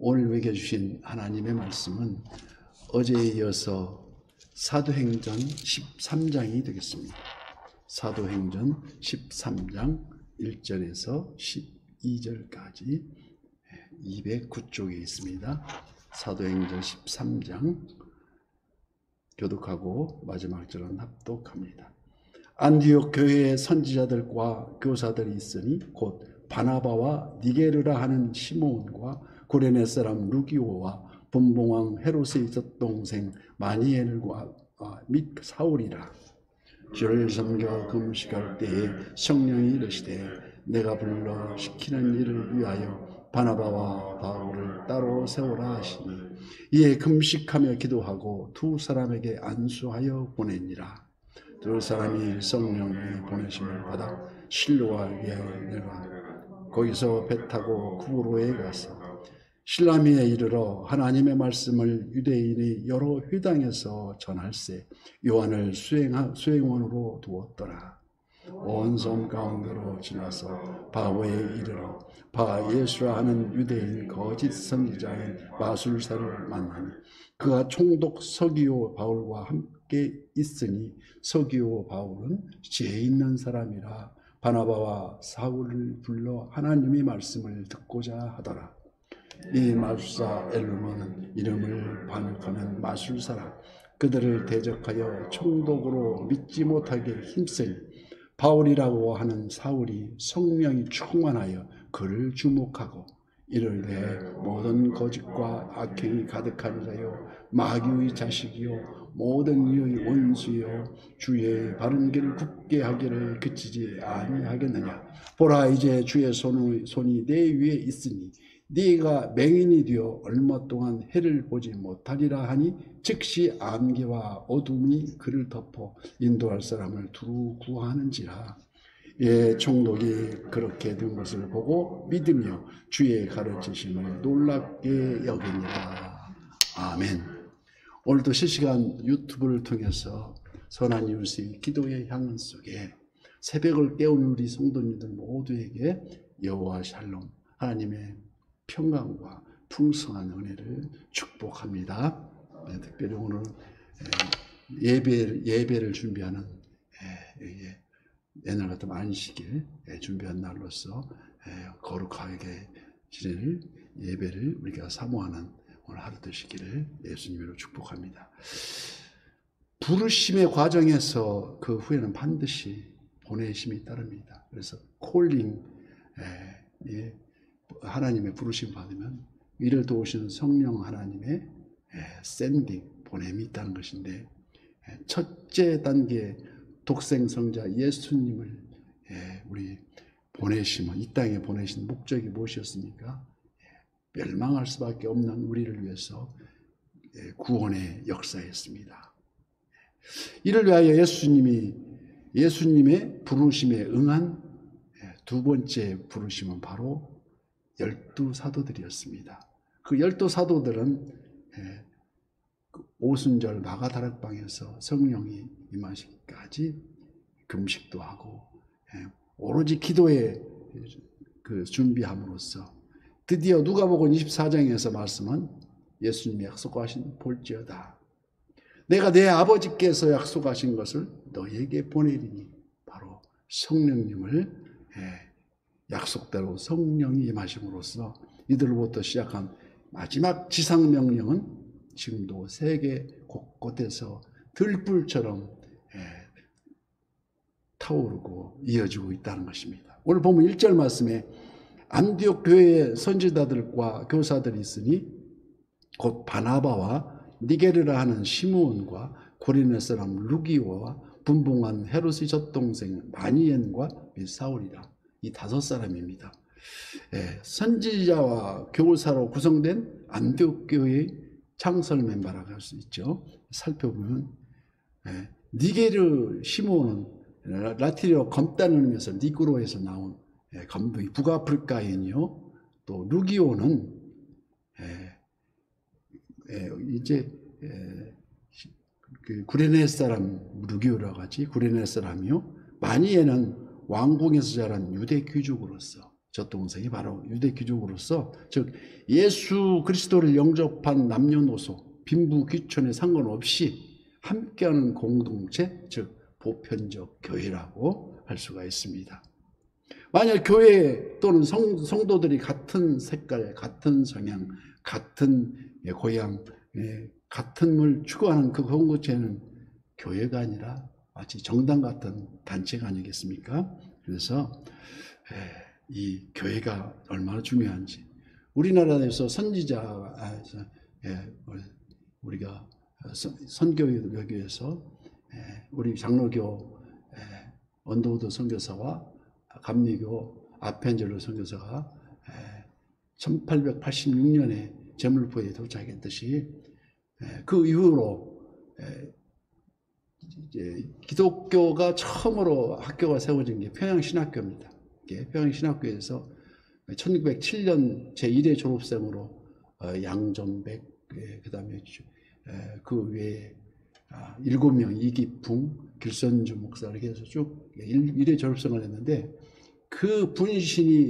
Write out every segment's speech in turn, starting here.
오늘 먹여주신 하나님의 말씀은 어제에 이어서 사도행전 13장이 되겠습니다. 사도행전 13장 1절에서 12절까지 209쪽에 있습니다. 사도행전 13장 교독하고 마지막 절은 합독합니다. 안디옥 교회의 선지자들과 교사들이 있으니 곧 바나바와 니게르라 하는 시몬과 구레네 사람 루기오와 분봉왕 헤롯의 젖동생 마니엘과 및 사울이라. 주를 섬겨 금식할 때에 성령이 이르시되 내가 불러 시키는 일을 위하여 바나바와 바울을 따로 세우라 하시니 이에 금식하며 기도하고 두 사람에게 안수하여 보내니라. 두 사람이 성령의 보내심을 받아 실로아에 내가 거기서 배 타고 구브로에 가서 실라미에 이르러 하나님의 말씀을 유대인의 여러 회당에서 전할세 요한을 수행원으로 두었더라. 온 섬 가운데로 지나서 바오에 이르러 바 예수라 하는 유대인 거짓 선지자인 마술사를 만나니 그가 총독 서기오 바울과 함께 있으니 서기오 바울은 지혜 있는 사람이라 바나바와 사울을 불러 하나님의 말씀을 듣고자 하더라. 이 마술사 엘루미는 이름을 반역하는 마술사라. 그들을 대적하여 총독으로 믿지 못하게 힘쓰니 바울이라고 하는 사울이 성령이 충만하여 그를 주목하고 이르되 모든 거짓과 악행이 가득한 자요 마귀의 자식이요 모든 이의 원수요 주의 바른 길을 굽게 하기를 그치지 아니하겠느냐. 보라 이제 주의 손이 내 위에 있으니 네가 맹인이 되어 얼마 동안 해를 보지 못하리라 하니 즉시 안개와 어둠이 그를 덮어 인도할 사람을 두루 구하는지라. 예, 총독이 그렇게 된 것을 보고 믿으며 주의 가르치심을 놀랍게 여기니라. 아멘. 오늘도 실시간 유튜브를 통해서 선한 이웃의 기도의 향연 속에 새벽을 깨우는 우리 성도님들 모두에게 여호와 샬롬 하나님의 평강과 풍성한 은혜를 축복합니다. 네, 특별히 오늘 예배를 준비하는 옛날 같은 안식일 준비한 날로서 거룩하게 지낼 예배를 우리가 사모하는 오늘 하루 되시기를 예수님으로 축복합니다. 부르심의 과정에서 그 후에는 반드시 보내심이 따릅니다. 그래서 콜링 하나님의 부르심 받으면 이를 도우시는 성령 하나님의 샌딩 보냄이 있다는 것인데 첫째 단계 독생 성자 예수님을 우리 보내심은 이 땅에 보내신 목적이 무엇이었습니까? 멸망할 수밖에 없는 우리를 위해서 구원의 역사였습니다. 이를 위하여 예수님의 부르심에 응한 두 번째 부르심은 바로 12사도들이었습니다. 그 12사도들은 오순절 마가다락방에서 성령이 임하시기까지 금식도 하고 오로지 기도에 그 준비함으로써 드디어 누가복음 24장에서 말씀은 예수님이 약속하신 볼지어다 내가 내 아버지께서 약속하신 것을 너에게 보내리니 바로 성령님을 약속대로 성령이 임하심으로써 이들로부터 시작한 마지막 지상명령은 지금도 세계 곳곳에서 들불처럼 타오르고 이어지고 있다는 것입니다. 오늘 보면 1절 말씀에 안디옥 교회의 선지자들과 교사들이 있으니 곧 바나바와 니게르라 하는 시므온과 구레네 사람 루기오와 분봉한 헤롯의 젖동생 마니엔과 및 사울이라. 이 5사람입니다. 선지자와 교사로 구성된 안디옥 교회의 창설 멤버라고 할 수 있죠. 살펴보면 니게르 시몬은 라틴어 검다는 의미에서 니그로에서 나온 감독이 북아프리카인이요. 또 루기오는 이제 그 구레네 사람 루기오라고 하지 구레네 사람이요. 마니에는 왕궁에서 자란 유대 귀족으로서 저 동생이 바로 유대 귀족으로서, 즉 예수 그리스도를 영접한 남녀노소, 빈부 귀천에 상관없이 함께하는 공동체, 즉 보편적 교회라고 할 수가 있습니다. 만약 교회 또는 성도들이 같은 색깔, 같은 성향, 같은 고향, 같은 걸 추구하는 그 공동체는 교회가 아니라 마치 정당 같은 단체가 아니겠습니까? 그래서 이 교회가 얼마나 중요한지, 우리나라에서 선지자, 우리가 선교회에서 우리 장로교 언더우드 선교사와 감리교 아펜젤로 선교사가 1886년에 제물포에 도착했듯이, 그 이후로 기독교가 처음으로 학교가 세워진 게 평양신학교입니다. 평양신학교에서 1907년 제1회 졸업생으로 양전백, 그 다음에 그 외에 7명, 이기풍, 길선주 목사 이렇게 해서 쭉 1회 졸업생을 했는데, 그 분신이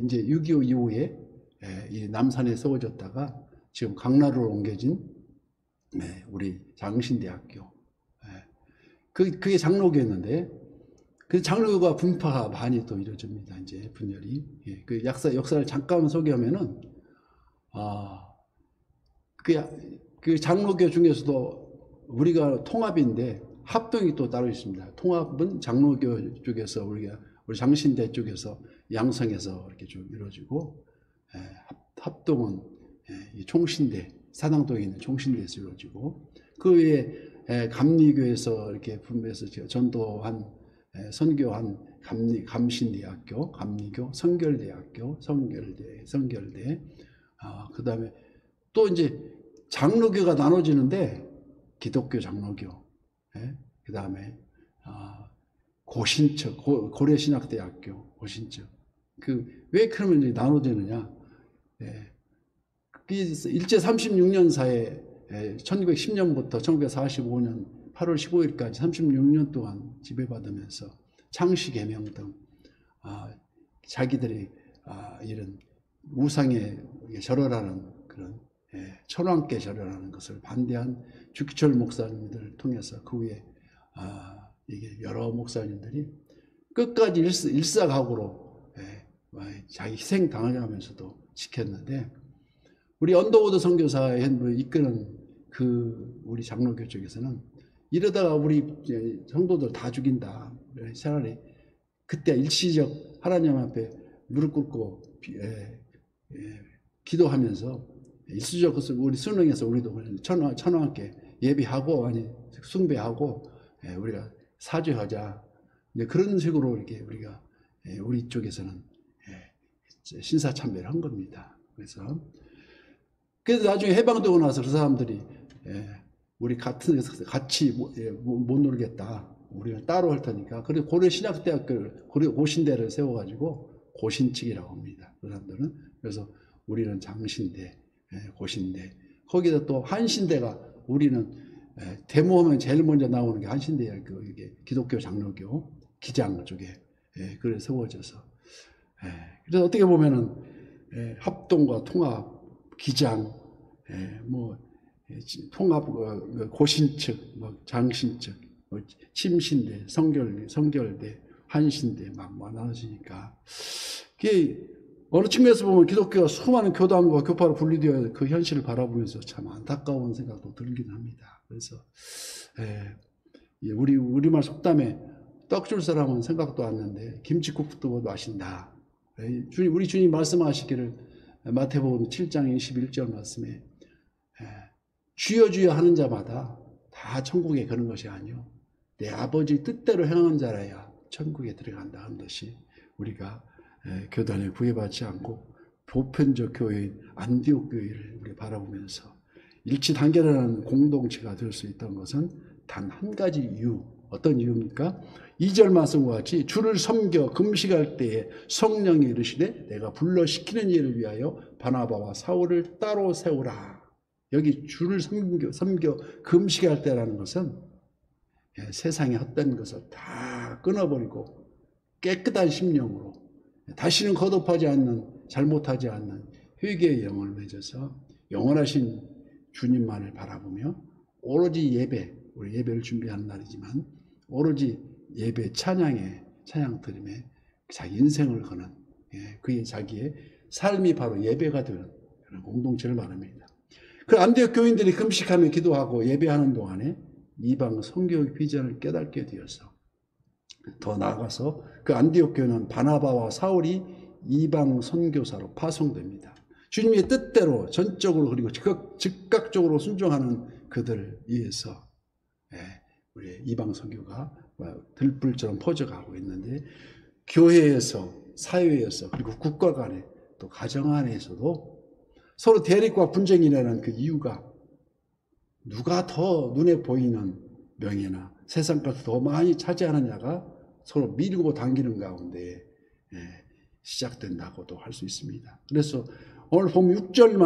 이제 6.25 이후에 이 남산에 세워졌다가 지금 강나루로 옮겨진 우리 장신대학교, 그게 장로교였는데, 그 장로교가 분파가 많이 또 이루어집니다. 이제 분열이. 그 역사를 잠깐 소개하면은, 그 장로교 중에서도 우리가 통합인데 합동이 또 따로 있습니다. 통합은 장로교 쪽에서 우리 장신대 쪽에서 양성에서 이렇게 좀 이루어지고, 합동은 총신대, 사당동에 있는 총신대에서 이루어지고, 그 외에 감리교에서 이렇게 분배해서 전도한, 선교한 감신대학교, 감리교, 성결대학교, 성결대, 그 다음에 또 이제 장로교가 나눠지는데, 기독교 장로교, 그 다음에 고신척, 고려신학대학교, 고신척. 왜 그러면 이제 나눠지느냐? 일제 36년사에 1910년부터 1945년 8월 15일까지 36년 동안 지배받으면서 창씨개명 등 자기들이 이런 우상에 절하라는 그런 천황께 절하라는 것을 반대한 주기철 목사님들을 통해서, 그 후에 이게 여러 목사님들이 끝까지 일사각오로 자기 희생 당하면서도 지켰는데, 우리 언더우드 선교사의 이끄는 그 우리 장로교 쪽에서는 이러다가 우리 성도들 다 죽인다, 차라리 그때 일시적 하나님 앞에 무릎 꿇고 기도하면서 일시적 것을 우리 순응해서 우리도 천황께 예비하고, 아니 숭배하고, 우리가 사죄하자. 그런 식으로 이렇게 우리가 우리 쪽에서는 신사참배를 한 겁니다. 그래서 나중에 해방되고 나서 그 사람들이 우리 같이 못 놀겠다, 우리는 따로 할 테니까, 그래서 고려신학대학교를, 고신대를 세워가지고 고신측이라고 합니다. 그 사람들은. 그래서 우리는 장신대, 고신대, 거기다 또 한신대가, 우리는 데모하면 제일 먼저 나오는 게 한신대예요. 이게 기독교 장로교 기장 쪽에 그래 세워져서, 그래서 어떻게 보면은 합동과 통합, 기장, 통합, 고신측, 장신측, 침신대, 성결대, 한신대 막 나눠지니까, 그게 어느 측면에서 보면 기독교가 수많은 교단과 교파로 분리되어 그 현실을 바라보면서 참 안타까운 생각도 들긴 합니다. 그래서 우리말 속담에 떡 줄 사람은 생각도 않는데 김치국도 마신다. 우리 주님 말씀하시기를 마태복음 7장 21절 말씀에 주여 주여 하는 자마다 다 천국에 가는 것이 아니요 내 아버지 뜻대로 행하는 자라야 천국에 들어간다 하는 것이, 우리가 교단에 구애받지 않고 보편적 교회인 안디옥 교회를 우리 바라보면서 일치단결하는 공동체가 될 수 있던 것은 단 한 가지 이유. 어떤 이유입니까? 2절 말씀과 같이 주를 섬겨 금식할 때에 성령이 이르시되 내가 불러시키는 일을 위하여 바나바와 사울을 따로 세우라. 여기 주를 섬겨 금식할 때라는 것은 세상의 헛된 것을 다 끊어버리고 깨끗한 심령으로 다시는 거듭하지 않는, 잘못하지 않는 회개의 영을 맺어서 영원하신 주님만을 바라보며 오로지 예배, 우리 예배를 준비하는 날이지만 오로지 예배 찬양 드림에 자기 인생을 거는, 그의 자기의 삶이 바로 예배가 되는 그런 공동체를 말합니다. 그 안디옥 교인들이 금식하며 기도하고 예배하는 동안에 이방 선교의 비전을 깨닫게 되어서 더 나아가서 그 안디옥 교회는 바나바와 사울이 이방 선교사로 파송됩니다. 주님의 뜻대로 전적으로 그리고 즉각적으로 순종하는 그들을 위해서 우리 이방 선교가 들불처럼 퍼져가고 있는데, 교회에서, 사회에서, 그리고 국가 간에, 또 가정 안에서도 서로 대립과 분쟁이 일어나는 그 이유가 누가 더 눈에 보이는 명예나 세상까지 더 많이 차지하느냐가 서로 밀고 당기는 가운데 시작된다고도 할 수 있습니다. 그래서 오늘 보면 6절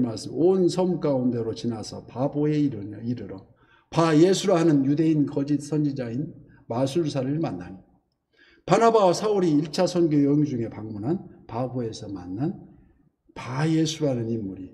말씀 온 섬 가운데로 지나서 바보에 이르러 바 예수라 하는 유대인 거짓 선지자인 마술사를 만나니, 바나바와 사울이 1차 선교 여행 중에 방문한 바보에서 만난 바 예수라는 인물이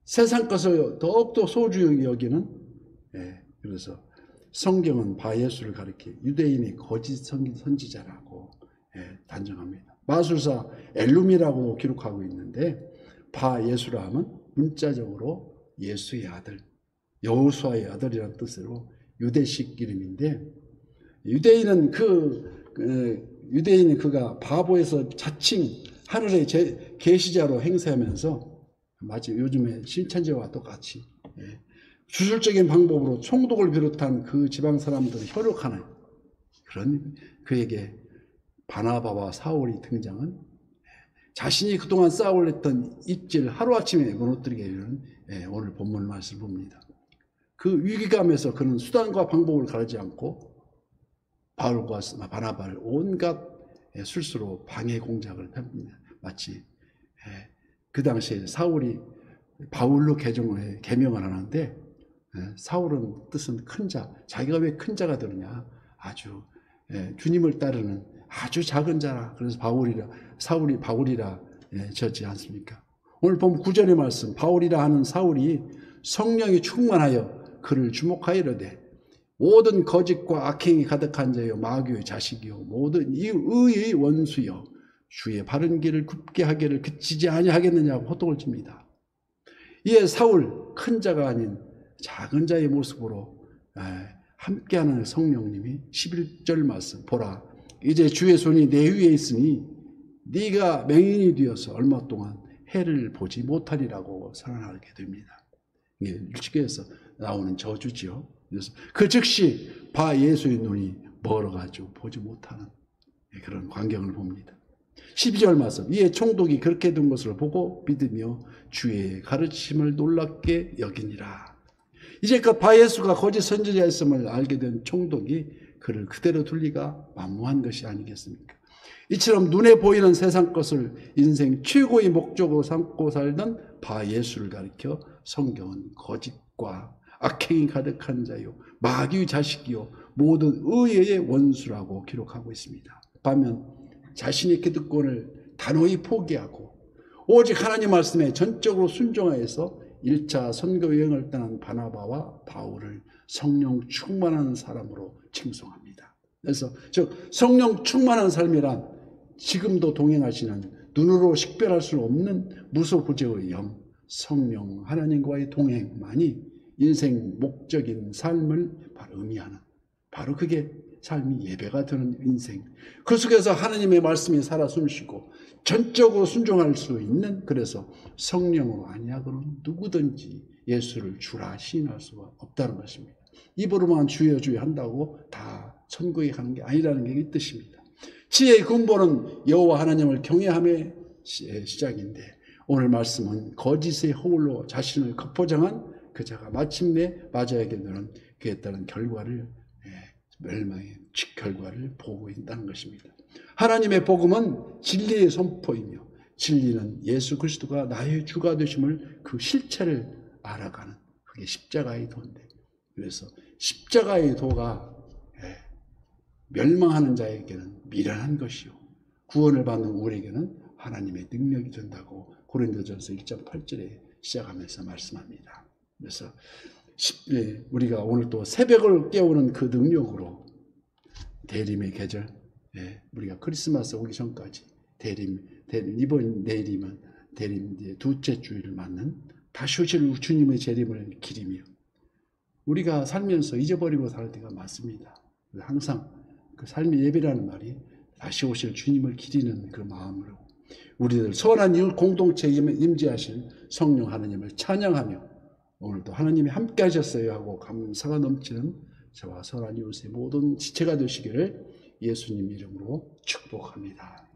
세상 것을 더욱더 소중히 여기는, 그래서 성경은 바 예수를 가리켜 유대인의 거짓 선지자라고 단정합니다. 마술사 엘룸이라고 기록하고 있는데, 바 예수라 하면 문자적으로 예수의 아들, 여호수아의 아들이라는 뜻으로 유대식 이름인데, 유대인은 그가 바보에서 자칭 하늘의 계시자로 행세하면서 마치 요즘에 신천지와 똑같이 주술적인 방법으로 총독을 비롯한 그 지방 사람들을 혈육하는 그런, 그에게 바나바와 사울이 등장은 자신이 그동안 쌓아올렸던 입지를 하루아침에 무너뜨리게 되는 오늘 본문 말씀을 봅니다. 그 위기감에서 그는 수단과 방법을 가리지 않고 바울과 바나바를 온갖 술수로 방해 공작을 펴니다. 마치 그 당시에 사울이 바울로 개명을 하는데, 사울은 뜻은 큰 자, 자기가 왜 큰 자가 되느냐, 아주 주님을 따르는 아주 작은 자라. 그래서 사울이 바울이라 졌지 않습니까? 오늘 보면 9절의 말씀, 바울이라 하는 사울이 성령이 충만하여 그를 주목하여 이르되 모든 거짓과 악행이 가득한 자요 마귀의 자식이요 모든 이 의의 원수요 주의 바른 길을 굽게 하기를 그치지 아니하겠느냐고 호통을 칩니다. 이에 사울, 큰 자가 아닌 작은 자의 모습으로 함께하는 성령님이 11절 말씀, 보라 이제 주의 손이 내 위에 있으니 네가 맹인이 되어서 얼마 동안 해를 보지 못하리라고 선언하게 됩니다. 이게 일찍에서 나오는 저주지요. 그래서 그 즉시 바 예수의 눈이 멀어가지고 보지 못하는 그런 광경을 봅니다. 12절 말씀, 이에 총독이 그렇게 된 것을 보고 믿으며 주의 가르침을 놀랍게 여기니라. 이제껏 바 예수가 거짓 선지자였음을 알게 된 총독이 그를 그대로 둘 리가 만무한 것이 아니겠습니까? 이처럼 눈에 보이는 세상 것을 인생 최고의 목적으로 삼고 살던 바 예수를 가리켜 성경은 거짓과 악행이 가득한 자요 마귀의 자식이요 모든 의의 원수라고 기록하고 있습니다. 반면 자신의 기득권을 단호히 포기하고 오직 하나님 말씀에 전적으로 순종하여서 1차 선교 여행을 떠난 바나바와 바울을 성령 충만한 사람으로 칭송합니다. 그래서 즉 성령 충만한 삶이란 지금도 동행하시는 눈으로 식별할 수 없는 무소부재의 영, 성령 하나님과의 동행만이 인생 목적인 삶을 바로 의미하는, 바로 그게 삶이 예배가 되는 인생. 그 속에서 하나님의 말씀이 살아 숨쉬고 전적으로 순종할 수 있는, 그래서 성령으로 아니하고는 누구든지 예수를 주라 시인할 수가 없다는 것입니다. 입으로만 주여 주여 한다고 다 천국에 가는 게 아니라는 게 이 뜻입니다. 지혜의 근본은 여호와 하나님을 경외함의 시작인데, 오늘 말씀은 거짓의 허울로 자신을 겉포장한 그 자가 마침내 맞아야게 되는 그에 따른 결과를, 멸망의 결과를 보고 있다는 것입니다. 하나님의 복음은 진리의 선포이며 진리는 예수 그리스도가 나의 주가 되심을 그 실체를 알아가는, 그게 십자가의 도인데, 그래서 십자가의 도가 멸망하는 자에게는 미련한 것이요 구원을 받는 우리에게는 하나님의 능력이 된다고 고린도전서 1.8절에 시작하면서 말씀합니다. 그래서 우리가 오늘 또 새벽을 깨우는 그 능력으로 대림의 계절, 우리가 크리스마스 오기 전까지 이번 내일이면 대림 둘째 주일을 맞는 다시 오실 주님의 재림을 기리며 우리가 살면서 잊어버리고 살 때가 많습니다. 항상 그 삶의 예배라는 말이 다시 오실 주님을 기리는 그 마음으로 우리들 선한 이웃 공동체에 임재하신 성령 하나님을 찬양하며 오늘도 하나님이 함께 하셨어요 하고 감사가 넘치는 저와 선한 이웃의 모든 지체가 되시기를 예수님 이름으로 축복합니다.